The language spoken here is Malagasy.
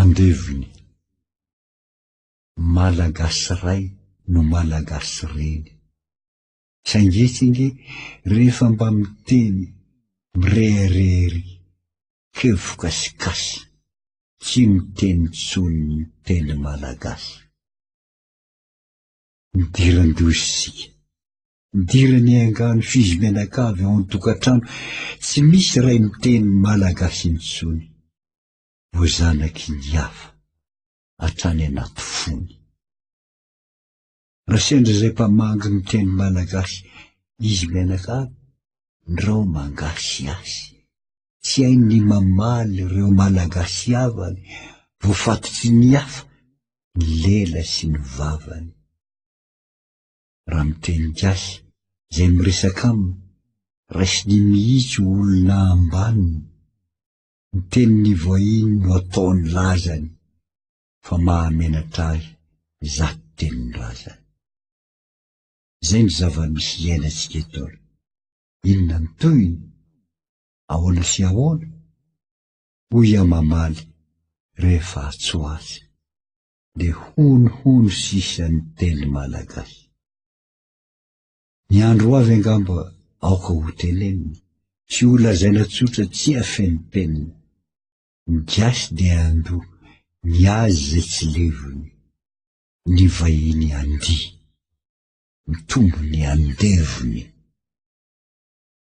andevony. Malagasy ray no malagasy reny. Sangetsinge rehefa mba miteny mireharery kevokasikasy, tsy miteny tsony miteny malagasy. Midiran-dosika, midirany angano fizy menakavy ao an-tokatrano, tsy misy ray miteny malagasy intsony. Vo zanaky ny hafa hatrany anaty fony. Raha sendra zay mpamangy miteny malagasy, izy menakavy ndreo mangasy asy. Tsy hainy mamaly reo malagasy avany, voafatotsy ny hafa, ny lela sy ny vavany. Raha miteny gasy, zay miresaka aminy, raisiny mihitsy olona ambaniny. Miteny ny voahiny no ataony lazany, fa mahamenatrahy zato teny razany. Zay ny zava-misy iainantsika eto. Inona ny toyiny? Ahoana sy ahoana? Hoy mamaly rehefa atsoazy, de hono sisa ny teny malagasy. Ny andro avy angamba aoka ho teneniny, tsy ho lazaina tsotra tsy afeny peniny. Ny gasy de ando, ny azy zay tsy levony, ny vahiny andi, ny tombony andevony.